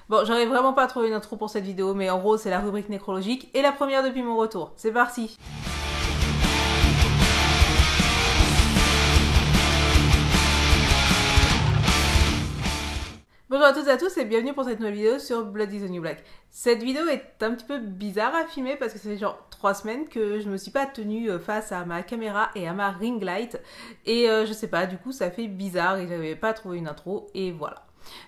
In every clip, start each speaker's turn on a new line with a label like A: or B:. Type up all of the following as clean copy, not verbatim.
A: Bon, j'arrive vraiment pas à trouver une intro pour cette vidéo, mais en gros, c'est la rubrique nécrologique et la première depuis mon retour. C'est parti! Bonjour à toutes et à tous et bienvenue pour cette nouvelle vidéo sur Blood is the New Black. Cette vidéo est un petit peu bizarre à filmer parce que ça fait genre 3 semaines que je me suis pas tenue face à ma caméra et à ma ring light. Et je sais pas, du coup ça fait bizarre et j'avais pas trouvé une intro et voilà.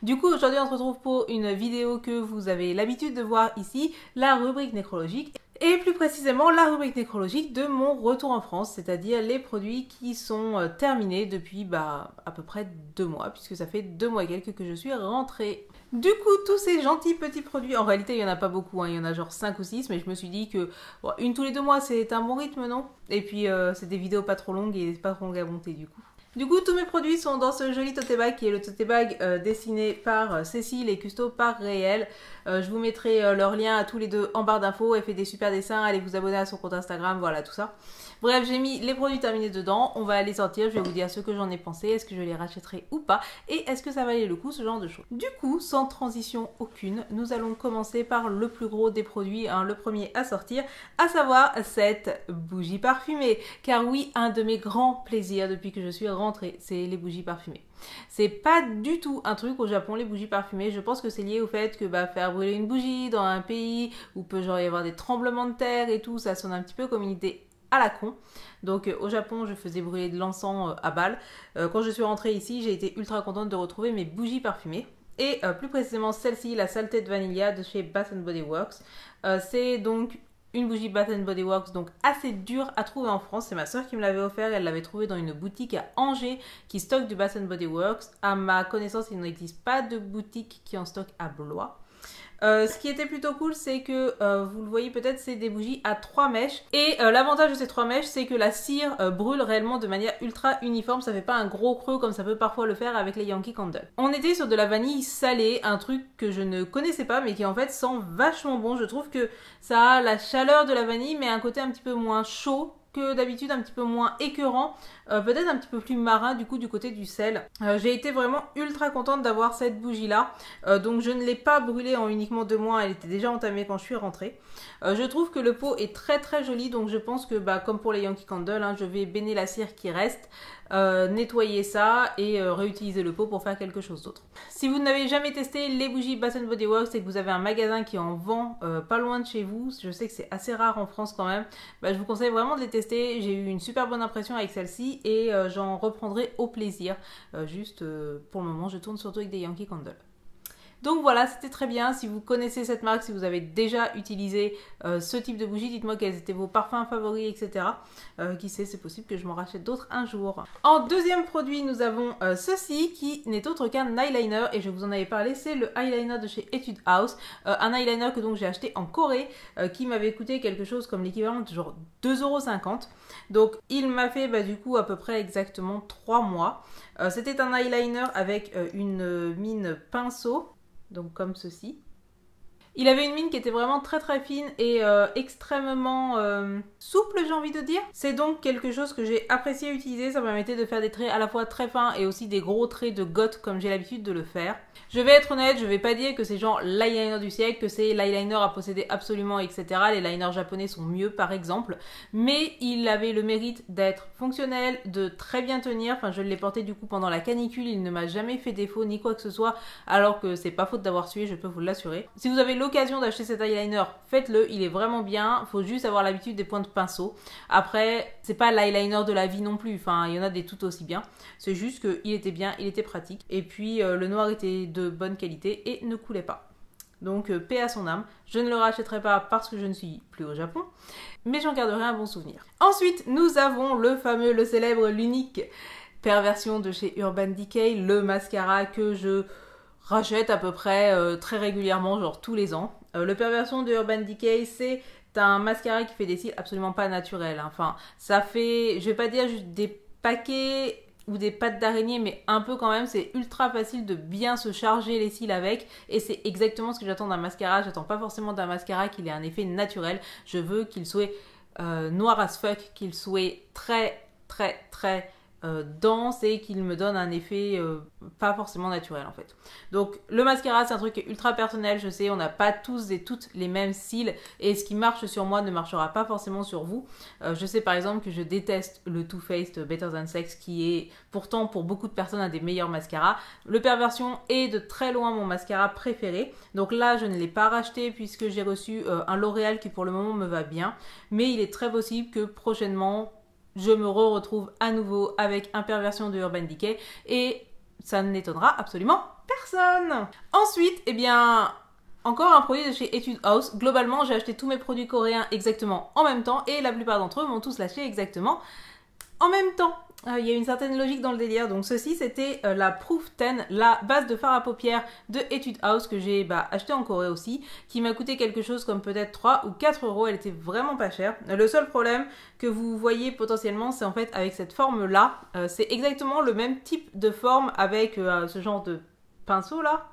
A: Du coup aujourd'hui on se retrouve pour une vidéo que vous avez l'habitude de voir ici, la rubrique nécrologique. Et plus précisément la rubrique nécrologique de mon retour en France, c'est-à-dire les produits qui sont terminés depuis à peu près 2 mois, puisque ça fait 2 mois et quelques que je suis rentrée. Du coup, tous ces gentils petits produits, en réalité il n'y en a pas beaucoup, hein, il y en a genre 5 ou 6, mais je me suis dit que bon, une tous les 2 mois c'est un bon rythme, non? Et puis c'est des vidéos pas trop longues et pas trop longues à monter du coup. Du coup, tous mes produits sont dans ce joli tote bag qui est le tote bag dessiné par Cécile et custo par Réel. Je vous mettrai leurs liens à tous les deux en barre d'infos. Elle fait des super dessins, allez vous abonner à son compte Instagram, voilà tout ça. Bref, j'ai mis les produits terminés dedans, on va les sortir, je vais vous dire ce que j'en ai pensé, est-ce que je les rachèterai ou pas, et est-ce que ça valait le coup, ce genre de choses. Du coup, sans transition aucune, nous allons commencer par le plus gros des produits, hein, le premier à sortir, à savoir cette bougie parfumée. Car oui, un de mes grands plaisirs depuis que je suis rentrée, c'est les bougies parfumées. C'est pas du tout un truc au Japon, les bougies parfumées. Je pense que c'est lié au fait que faire brûler une bougie dans un pays où peut genre y avoir des tremblements de terre et tout, ça sonne un petit peu comme une idée à la con. Donc au Japon, je faisais brûler de l'encens à balles. Quand je suis rentrée ici, j'ai été ultra contente de retrouver mes bougies parfumées. Et plus précisément celle-ci, la Salted Vanilla de chez Bath Body Works. C'est donc une bougie Bath Body Works, donc assez dure à trouver en France. C'est ma soeur qui me l'avait offert, elle l'avait trouvée dans une boutique à Angers qui stocke du Bath Body Works. À ma connaissance, il n'existe pas de boutique qui en stocke à Blois. Ce qui était plutôt cool, c'est que vous le voyez peut-être, c'est des bougies à 3 mèches. Et l'avantage de ces 3 mèches, c'est que la cire brûle réellement de manière ultra uniforme. Ça fait pas un gros creux comme ça peut parfois le faire avec les Yankee Candle. On était sur de la vanille salée, un truc que je ne connaissais pas, mais qui en fait sent vachement bon. Je trouve que ça a la chaleur de la vanille, mais un côté un petit peu moins chaud que d'habitude, un petit peu moins écœurant, peut-être un petit peu plus marin du coup du côté du sel. J'ai été vraiment ultra contente d'avoir cette bougie là, donc je ne l'ai pas brûlée en uniquement 2 mois, elle était déjà entamée quand je suis rentrée. Je trouve que le pot est très très joli, donc je pense que comme pour les Yankee Candle, hein, je vais bénir la cire qui reste, nettoyer ça et réutiliser le pot pour faire quelque chose d'autre. Si vous n'avez jamais testé les bougies Bath Body Works et que vous avez un magasin qui en vend pas loin de chez vous, je sais que c'est assez rare en France quand même, je vous conseille vraiment de les tester. J'ai eu une super bonne impression avec celle-ci et j'en reprendrai au plaisir. Juste pour le moment, je tourne surtout avec des Yankee Candle. Donc voilà, c'était très bien. Si vous connaissez cette marque, si vous avez déjà utilisé ce type de bougie, dites-moi quels étaient vos parfums favoris, etc. Qui sait, c'est possible que je m'en rachète d'autres un jour. En deuxième produit, nous avons ceci qui n'est autre qu'un eyeliner et je vous en avais parlé, c'est le eyeliner de chez Etude House. Un eyeliner que donc j'ai acheté en Corée qui m'avait coûté quelque chose comme l'équivalent de genre 2,50 €. Donc il m'a fait du coup à peu près exactement 3 mois. C'était un eyeliner avec une mine pinceau. Donc comme ceci. Il avait une mine qui était vraiment très très fine et extrêmement souple, j'ai envie de dire. C'est donc quelque chose que j'ai apprécié utiliser. Ça me permettait de faire des traits à la fois très fins et aussi des gros traits de goth comme j'ai l'habitude de le faire. Je vais être honnête, je vais pas dire que c'est genre l'eyeliner du siècle, que c'est l'eyeliner à posséder absolument, etc. Les liners japonais sont mieux par exemple. Mais il avait le mérite d'être fonctionnel, de très bien tenir. Enfin, je l'ai porté du coup pendant la canicule. Il ne m'a jamais fait défaut ni quoi que ce soit. Alors que c'est pas faute d'avoir sué, je peux vous l'assurer. Si vous avez l'occasion d'acheter cet eyeliner, faites-le, il est vraiment bien, faut juste avoir l'habitude des points de pinceau. Après, c'est pas l'eyeliner de la vie non plus, enfin il y en a des tout aussi bien, c'est juste qu'il était bien, il était pratique, et puis le noir était de bonne qualité et ne coulait pas. Donc paix à son âme, je ne le rachèterai pas parce que je ne suis plus au Japon, mais j'en garderai un bon souvenir. Ensuite, nous avons le fameux, le célèbre, l'unique Perversion de chez Urban Decay, le mascara que je rachète à peu près très régulièrement, genre tous les ans. Le Perversion de Urban Decay, c'est un mascara qui fait des cils absolument pas naturels. Enfin, ça fait, je vais pas dire juste des paquets ou des pattes d'araignée, mais un peu quand même. C'est ultra facile de bien se charger les cils avec, et c'est exactement ce que j'attends d'un mascara. J'attends pas forcément d'un mascara qu'il ait un effet naturel. Je veux qu'il soit noir as fuck, qu'il soit très très très dense et qu'il me donne un effet pas forcément naturel en fait. Donc le mascara c'est un truc ultra personnel, je sais, on n'a pas tous et toutes les mêmes cils et ce qui marche sur moi ne marchera pas forcément sur vous. Je sais par exemple que je déteste le Too Faced Better Than Sex qui est pourtant pour beaucoup de personnes un des meilleurs mascaras. Le Perversion est de très loin mon mascara préféré. Donc là je ne l'ai pas racheté puisque j'ai reçu un L'Oréal qui pour le moment me va bien. Mais il est très possible que prochainement je me retrouve à nouveau avec un Perversion de Urban Decay et ça n'étonnera absolument personne. Ensuite, eh bien, encore un produit de chez Etude House. Globalement, j'ai acheté tous mes produits coréens exactement en même temps et la plupart d'entre eux m'ont tous lâché exactement en même temps. Il y a une certaine logique dans le délire. Donc ceci, c'était la Proof 10, la base de fard à paupières de Etude House que j'ai acheté en Corée aussi, qui m'a coûté quelque chose comme peut-être 3 ou 4 euros. Elle était vraiment pas chère. Le seul problème que vous voyez potentiellement, c'est en fait avec cette forme-là. C'est exactement le même type de forme avec ce genre de pinceau là.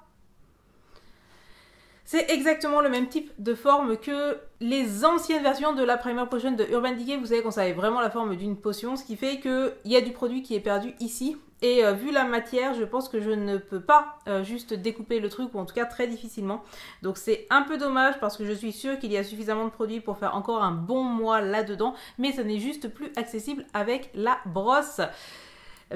A: C'est exactement le même type de forme que les anciennes versions de la Primer Potion de Urban Decay. Vous savez qu'on savait vraiment la forme d'une potion, ce qui fait qu'il y a du produit qui est perdu ici. Et vu la matière, je pense que je ne peux pas juste découper le truc, ou en tout cas très difficilement. Donc c'est un peu dommage parce que je suis sûre qu'il y a suffisamment de produits pour faire encore un bon mois là-dedans. Mais ça n'est juste plus accessible avec la brosse.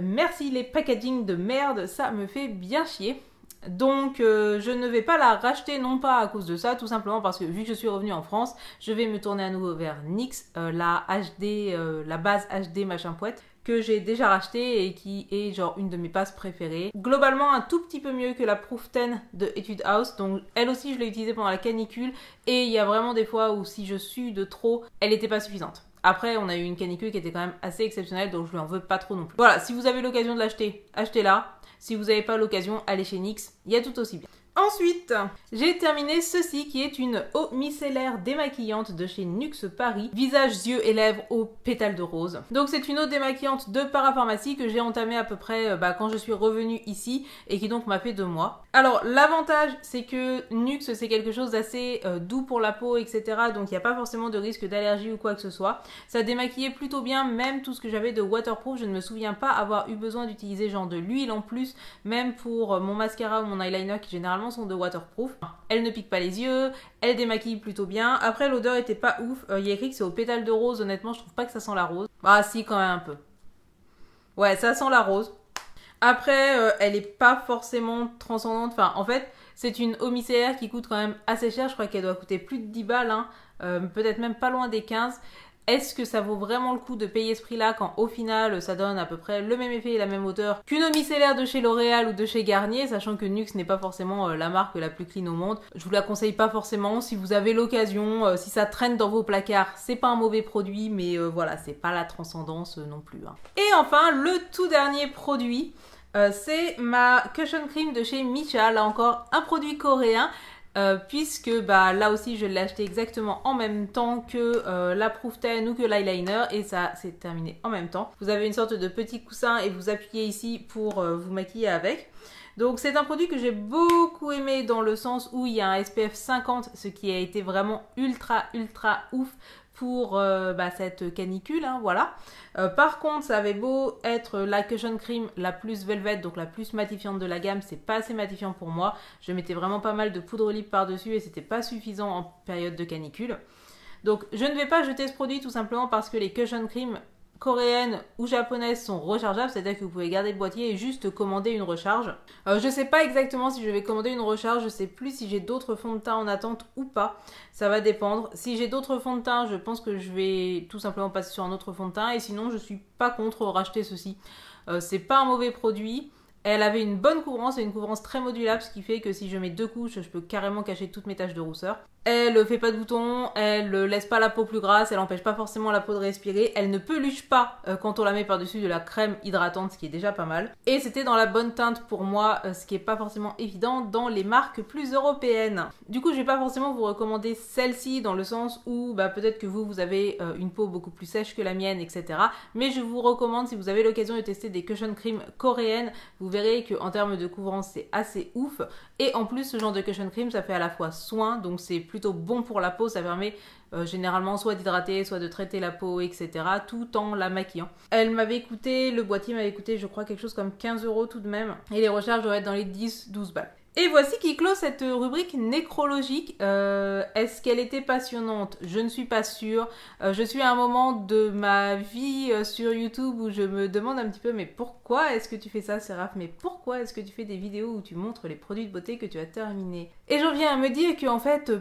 A: Merci les packaging de merde, ça me fait bien chier. Donc je ne vais pas la racheter, non pas à cause de ça, tout simplement parce que vu que je suis revenue en France, je vais me tourner à nouveau vers NYX, la HD, la base HD machin poète, que j'ai déjà racheté et qui est genre une de mes passes préférées. Globalement un tout petit peu mieux que la Proof 10 de Etude House, donc elle aussi je l'ai utilisée pendant la canicule et il y a vraiment des fois où si je sue de trop, elle n'était pas suffisante. Après, on a eu une canicule qui était quand même assez exceptionnelle, donc je lui en veux pas trop non plus. Voilà, si vous avez l'occasion de l'acheter, achetez-la. Si vous n'avez pas l'occasion, allez chez NYX, il y a tout aussi bien. Ensuite, j'ai terminé ceci qui est une eau micellaire démaquillante de chez Nuxe Paris, visage, yeux et lèvres aux pétales de rose. Donc c'est une eau démaquillante de parapharmacie que j'ai entamée à peu près quand je suis revenue ici et qui donc m'a fait 2 mois. Alors l'avantage c'est que Nuxe c'est quelque chose d'assez doux pour la peau etc. Donc il n'y a pas forcément de risque d'allergie ou quoi que ce soit. Ça démaquillait plutôt bien même tout ce que j'avais de waterproof. Je ne me souviens pas avoir eu besoin d'utiliser genre de l'huile en plus, même pour mon mascara ou mon eyeliner qui généralement sont de waterproof. Elle ne pique pas les yeux, elle démaquille plutôt bien. Après l'odeur était pas ouf, il y a écrit que c'est aux pétales de rose, honnêtement je trouve pas que ça sent la rose. Ah si quand même un peu. Ouais ça sent la rose. Après elle est pas forcément transcendante, enfin en fait c'est une eau micellaire qui coûte quand même assez cher, je crois qu'elle doit coûter plus de 10 balles, hein. Peut-être même pas loin des 15. Est-ce que ça vaut vraiment le coup de payer ce prix-là quand au final ça donne à peu près le même effet et la même odeur qu'une eau micellaire de chez L'Oréal ou de chez Garnier, sachant que Nuxe n'est pas forcément la marque la plus clean au monde. Je vous la conseille pas forcément. Si vous avez l'occasion, si ça traîne dans vos placards, c'est pas un mauvais produit, mais voilà, c'est pas la transcendance non plus, hein. Et enfin, le tout dernier produit, c'est ma Cushion Cream de chez Missha, là encore un produit coréen. Puisque là aussi je l'ai acheté exactement en même temps que la Proof 10 ou que l'eyeliner et ça s'est terminé en même temps. Vous avez une sorte de petit coussin et vous appuyez ici pour vous maquiller avec. Donc c'est un produit que j'ai beaucoup aimé dans le sens où il y a un SPF 50, ce qui a été vraiment ultra ouf pour cette canicule, hein, voilà. Par contre, ça avait beau être la Cushion Cream la plus velvet, donc la plus matifiante de la gamme, c'est pas assez matifiant pour moi. Je mettais vraiment pas mal de poudre lip par-dessus et c'était pas suffisant en période de canicule. Donc je ne vais pas jeter ce produit tout simplement parce que les Cushion Cream coréennes ou japonaises sont rechargeables, c'est-à-dire que vous pouvez garder le boîtier et juste commander une recharge. Je sais pas exactement si je vais commander une recharge, je sais plus si j'ai d'autres fonds de teint en attente ou pas, ça va dépendre. Si j'ai d'autres fonds de teint, je pense que je vais tout simplement passer sur un autre fond de teint et sinon je suis pas contre racheter ceci. C'est pas un mauvais produit. Elle avait une bonne couvrance et une couvrance très modulable, ce qui fait que si je mets 2 couches, je peux carrément cacher toutes mes taches de rousseur. Elle fait pas de boutons, elle laisse pas la peau plus grasse, elle empêche pas forcément la peau de respirer, elle ne peluche pas quand on la met par-dessus de la crème hydratante, ce qui est déjà pas mal. Et c'était dans la bonne teinte pour moi, ce qui est pas forcément évident dans les marques plus européennes. Du coup, je vais pas forcément vous recommander celle-ci dans le sens où peut-être que vous avez une peau beaucoup plus sèche que la mienne, etc. Mais je vous recommande, si vous avez l'occasion de tester des cushion cream coréennes, vous vous verrez qu'en termes de couvrance, c'est assez ouf. Et en plus, ce genre de cushion cream, ça fait à la fois soin, donc c'est plutôt bon pour la peau. Ça permet généralement soit d'hydrater, soit de traiter la peau, etc. tout en la maquillant. Elle m'avait coûté, le boîtier m'avait coûté, je crois, quelque chose comme 15 € tout de même. Et les recharges doivent être dans les 10-12 balles. Et voici qui clôt cette rubrique nécrologique. Est-ce qu'elle était passionnante? Je ne suis pas sûre. Je suis à un moment de ma vie sur YouTube où je me demande un petit peu, mais pourquoi est-ce que tu fais ça, Séraph? Mais pourquoi est-ce que tu fais des vidéos où tu montres les produits de beauté que tu as terminés? Et j'en viens à me dire qu'en fait,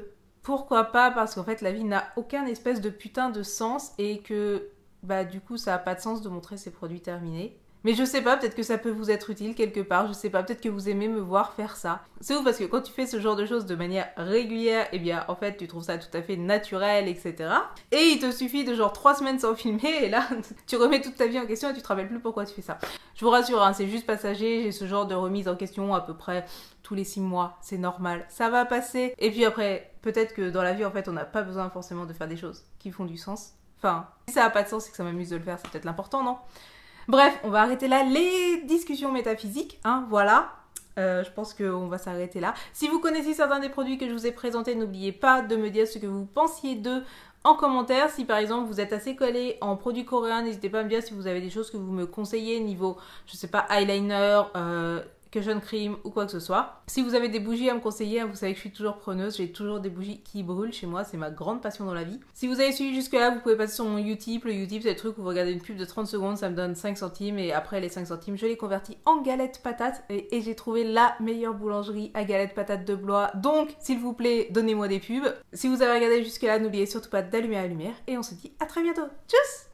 A: pourquoi pas? Parce qu'en fait, la vie n'a aucun espèce de putain de sens et que, bah, du coup, ça n'a pas de sens de montrer ses produits terminés. Mais je sais pas, peut-être que ça peut vous être utile quelque part, je sais pas, peut-être que vous aimez me voir faire ça. C'est ouf parce que quand tu fais ce genre de choses de manière régulière, eh bien en fait tu trouves ça tout à fait naturel, etc. Et il te suffit de genre 3 semaines sans filmer et là tu remets toute ta vie en question et tu te rappelles plus pourquoi tu fais ça. Je vous rassure, hein, c'est juste passager, j'ai ce genre de remise en question à peu près tous les 6 mois, c'est normal, ça va passer. Et puis après, peut-être que dans la vie en fait on n'a pas besoin forcément de faire des choses qui font du sens. Enfin, si ça n'a pas de sens et que ça m'amuse de le faire, c'est peut-être l'important, non? Bref, on va arrêter là les discussions métaphysiques, hein, voilà. Je pense qu'on va s'arrêter là. Si vous connaissez certains des produits que je vous ai présentés, n'oubliez pas de me dire ce que vous pensiez d'eux en commentaire. Si par exemple vous êtes assez collé en produits coréens, n'hésitez pas à me dire si vous avez des choses que vous me conseillez niveau, je sais pas, eyeliner, cushion cream ou quoi que ce soit. Si vous avez des bougies à me conseiller, vous savez que je suis toujours preneuse, j'ai toujours des bougies qui brûlent chez moi, c'est ma grande passion dans la vie. Si vous avez suivi jusque là, vous pouvez passer sur mon Utip. Le Utip c'est le truc où vous regardez une pub de 30 secondes, ça me donne 5 centimes et après les 5 centimes je les convertis en galettes patates et j'ai trouvé la meilleure boulangerie à galettes patates de Blois. Donc s'il vous plaît, donnez-moi des pubs. Si vous avez regardé jusque là, n'oubliez surtout pas d'allumer la lumière et on se dit à très bientôt. Tchuss!